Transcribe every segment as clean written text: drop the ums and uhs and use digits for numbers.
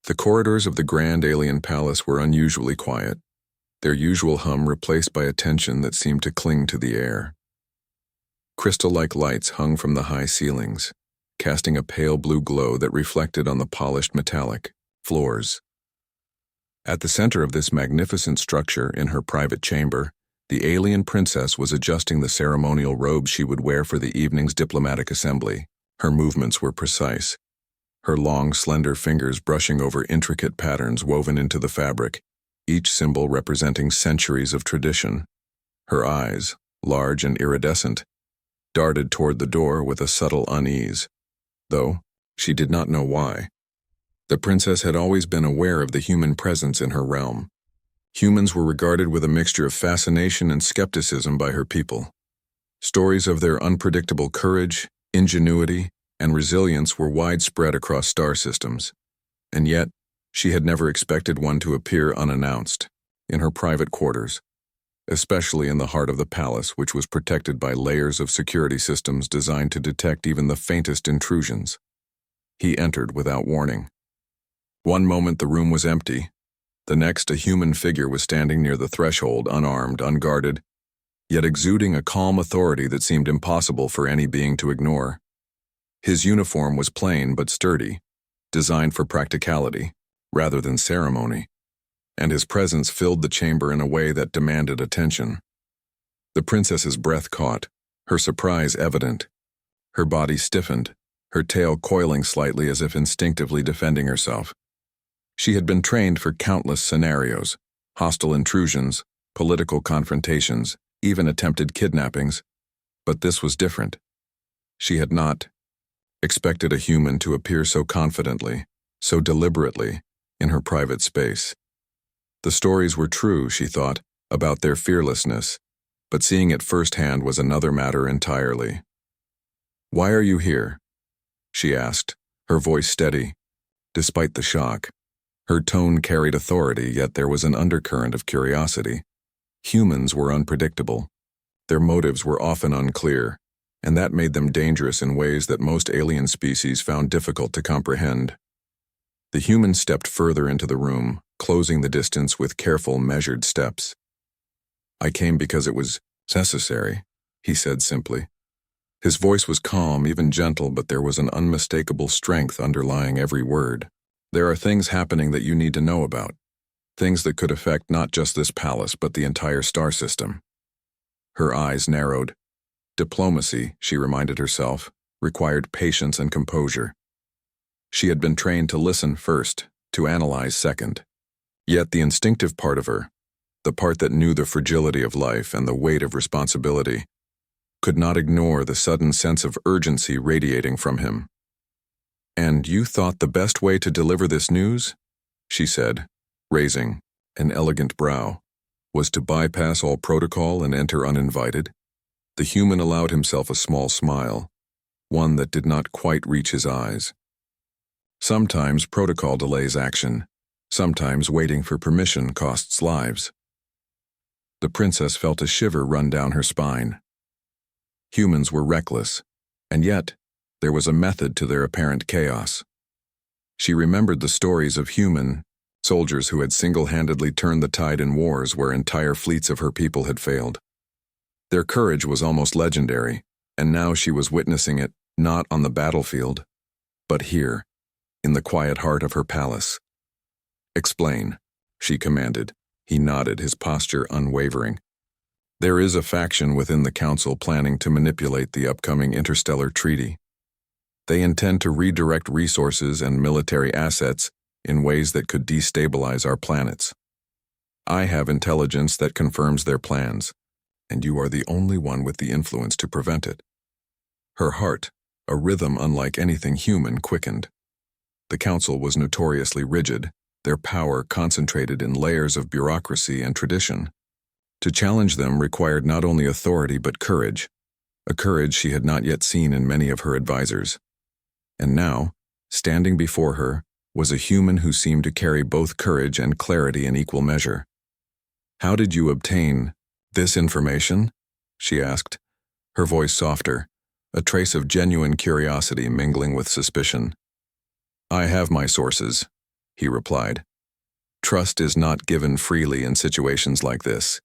The corridors of the grand alien palace were unusually quiet, their usual hum replaced by a tension that seemed to cling to the air. Crystal-like lights hung from the high ceilings, casting a pale blue glow that reflected on the polished metallic floors. At the center of this magnificent structure, in her private chamber, the alien princess was adjusting the ceremonial robes she would wear for the evening's diplomatic assembly. Her movements were precise, her long, slender fingers brushing over intricate patterns woven into the fabric, each symbol representing centuries of tradition. Her eyes, large and iridescent, darted toward the door with a subtle unease, though she did not know why. The princess had always been aware of the human presence in her realm. Humans were regarded with a mixture of fascination and skepticism by her people. Stories of their unpredictable courage, ingenuity, and resilience were widespread across star systems, and yet she had never expected one to appear unannounced, in her private quarters, especially in the heart of the palace, which was protected by layers of security systems designed to detect even the faintest intrusions. He entered without warning. One moment the room was empty, the next a human figure was standing near the threshold, unarmed, unguarded, yet exuding a calm authority that seemed impossible for any being to ignore. His uniform was plain but sturdy, designed for practicality rather than ceremony, and his presence filled the chamber in a way that demanded attention. The princess's breath caught, her surprise evident. Her body stiffened, her tail coiling slightly as if instinctively defending herself. She had been trained for countless scenarios, hostile intrusions, political confrontations, even attempted kidnappings, but this was different. She had not expected a human to appear so confidently, so deliberately, in her private space. The stories were true, she thought, about their fearlessness, but seeing it firsthand was another matter entirely. "Why are you here?" she asked, her voice steady, despite the shock. Her tone carried authority, yet there was an undercurrent of curiosity. Humans were unpredictable. Their motives were often unclear, and that made them dangerous in ways that most alien species found difficult to comprehend. The human stepped further into the room, closing the distance with careful, measured steps. "I came because it was necessary," he said simply. His voice was calm, even gentle, but there was an unmistakable strength underlying every word. "There are things happening that you need to know about, things that could affect not just this palace, but the entire star system." Her eyes narrowed. Diplomacy, she reminded herself, required patience and composure. She had been trained to listen first, to analyze second. Yet the instinctive part of her, the part that knew the fragility of life and the weight of responsibility, could not ignore the sudden sense of urgency radiating from him. "And you thought the best way to deliver this news," she said, raising an elegant brow, "was to bypass all protocol and enter uninvited?" The human allowed himself a small smile, one that did not quite reach his eyes. Sometimes protocol delays action. Sometimes waiting for permission costs lives. The princess felt a shiver run down her spine. Humans were reckless, and yet there was a method to their apparent chaos. She remembered the stories of human soldiers who had single-handedly turned the tide in wars where entire fleets of her people had failed. Their courage was almost legendary, and now she was witnessing it not on the battlefield, but here, in the quiet heart of her palace. "Explain," she commanded. He nodded, his posture unwavering. "There is a faction within the council planning to manipulate the upcoming interstellar treaty. They intend to redirect resources and military assets in ways that could destabilize our planets. I have intelligence that confirms their plans, and you are the only one with the influence to prevent it." Her heart, a rhythm unlike anything human, quickened. The council was notoriously rigid, their power concentrated in layers of bureaucracy and tradition. To challenge them required not only authority but courage, a courage she had not yet seen in many of her advisors. And now, standing before her, was a human who seemed to carry both courage and clarity in equal measure. "How did you obtain this information?" she asked, her voice softer, a trace of genuine curiosity mingling with suspicion. "I have my sources," he replied. Trust is not given freely in situations like this.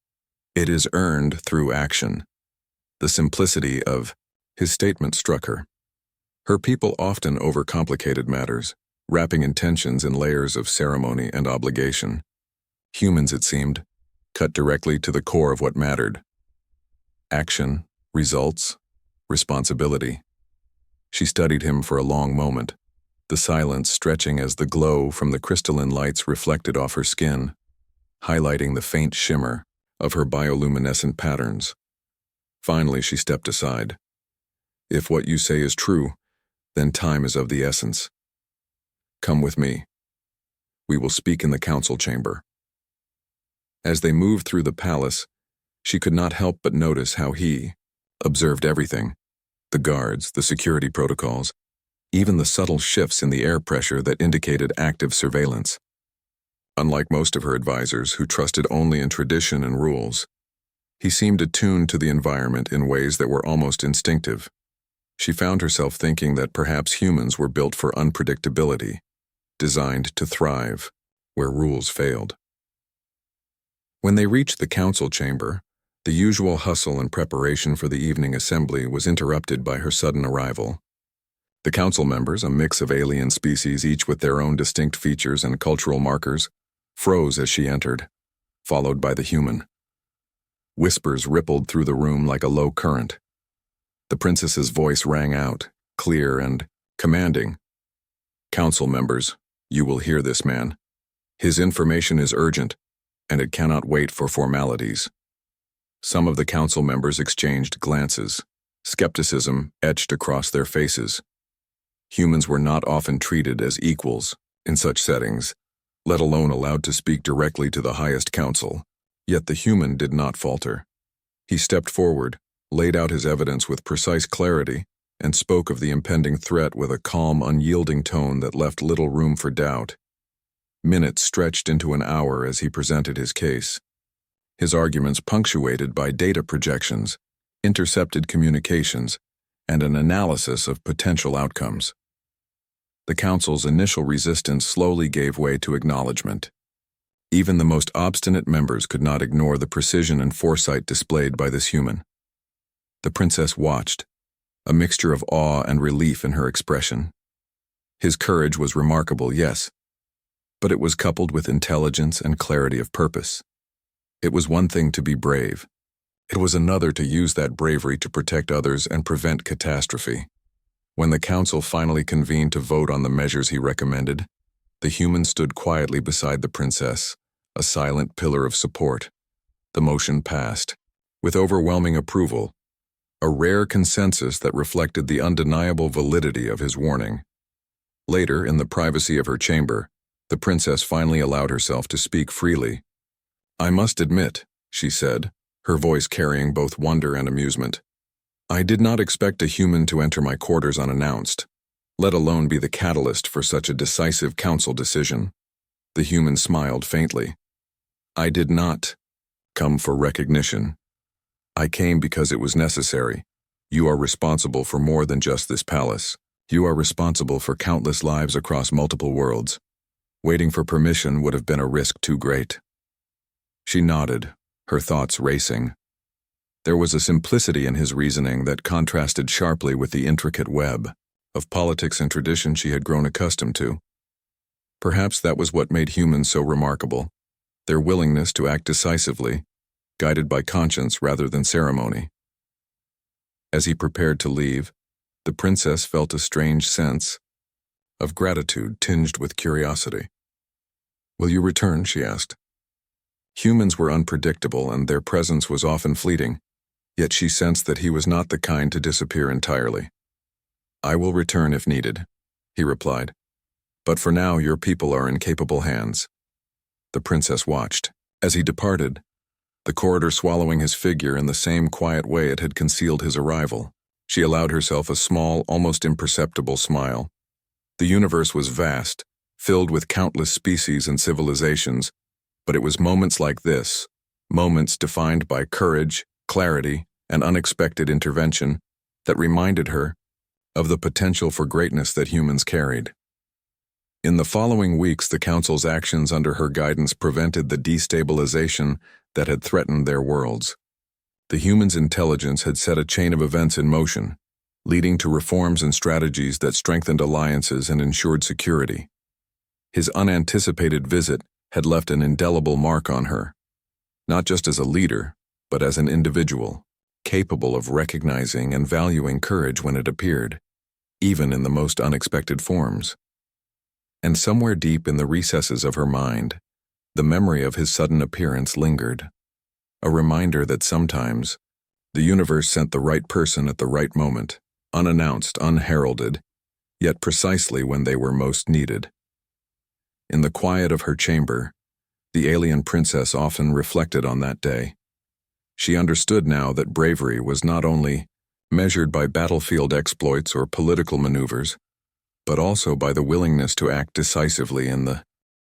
It is earned through action. The simplicity of his statement struck her. Her people often overcomplicated matters, wrapping intentions in layers of ceremony and obligation. Humans, it seemed, cut directly to the core of what mattered. Action, results, responsibility. She studied him for a long moment, the silence stretching as the glow from the crystalline lights reflected off her skin, highlighting the faint shimmer of her bioluminescent patterns. Finally, she stepped aside. If what you say is true, then time is of the essence. Come with me. We will speak in the council chamber. As they moved through the palace, she could not help but notice how he observed everything: the guards, the security protocols, even the subtle shifts in the air pressure that indicated active surveillance. Unlike most of her advisors, who trusted only in tradition and rules, he seemed attuned to the environment in ways that were almost instinctive. She found herself thinking that perhaps humans were built for unpredictability, designed to thrive where rules failed. When they reached the council chamber, the usual hustle and preparation for the evening assembly was interrupted by her sudden arrival. The council members, a mix of alien species each with their own distinct features and cultural markers, froze as she entered, followed by the human. Whispers rippled through the room like a low current. The princess's voice rang out, clear and commanding. Council members, you will hear this man. His information is urgent, and it cannot wait for formalities. Some of the council members exchanged glances, skepticism etched across their faces. Humans were not often treated as equals in such settings, let alone allowed to speak directly to the highest council. Yet the human did not falter. He stepped forward, laid out his evidence with precise clarity, and spoke of the impending threat with a calm, unyielding tone that left little room for doubt. Minutes stretched into an hour as he presented his case, his arguments punctuated by data projections, intercepted communications, and an analysis of potential outcomes. The council's initial resistance slowly gave way to acknowledgement. Even the most obstinate members could not ignore the precision and foresight displayed by this human. The princess watched, a mixture of awe and relief in her expression. His courage was remarkable, yes, but it was coupled with intelligence and clarity of purpose. It was one thing to be brave. It was another to use that bravery to protect others and prevent catastrophe. When the council finally convened to vote on the measures he recommended, the human stood quietly beside the princess, a silent pillar of support. The motion passed, with overwhelming approval, a rare consensus that reflected the undeniable validity of his warning. Later, in the privacy of her chamber, the princess finally allowed herself to speak freely. I must admit, she said, her voice carrying both wonder and amusement, I did not expect a human to enter my quarters unannounced, let alone be the catalyst for such a decisive council decision. The human smiled faintly. I did not come for recognition. I came because it was necessary. You are responsible for more than just this palace. You are responsible for countless lives across multiple worlds. Waiting for permission would have been a risk too great. She nodded, her thoughts racing. There was a simplicity in his reasoning that contrasted sharply with the intricate web of politics and tradition she had grown accustomed to. Perhaps that was what made humans so remarkable, their willingness to act decisively, guided by conscience rather than ceremony. As he prepared to leave, the princess felt a strange sense of gratitude tinged with curiosity. Will you return? She asked. Humans were unpredictable and their presence was often fleeting, yet she sensed that he was not the kind to disappear entirely. I will return if needed, he replied, but for now your people are in capable hands. The princess watched. As he departed, the corridor swallowing his figure in the same quiet way it had concealed his arrival, she allowed herself a small, almost imperceptible smile. The universe was vast, filled with countless species and civilizations, but it was moments like this, moments defined by courage, clarity, and unexpected intervention, that reminded her of the potential for greatness that humans carried. In the following weeks, the Council's actions under her guidance prevented the destabilization that had threatened their worlds. The humans' intelligence had set a chain of events in motion, leading to reforms and strategies that strengthened alliances and ensured security. His unanticipated visit had left an indelible mark on her, not just as a leader, but as an individual, capable of recognizing and valuing courage when it appeared, even in the most unexpected forms. And somewhere deep in the recesses of her mind, the memory of his sudden appearance lingered, a reminder that sometimes the universe sent the right person at the right moment, unannounced, unheralded, yet precisely when they were most needed. In the quiet of her chamber, the alien princess often reflected on that day. She understood now that bravery was not only measured by battlefield exploits or political maneuvers, but also by the willingness to act decisively in the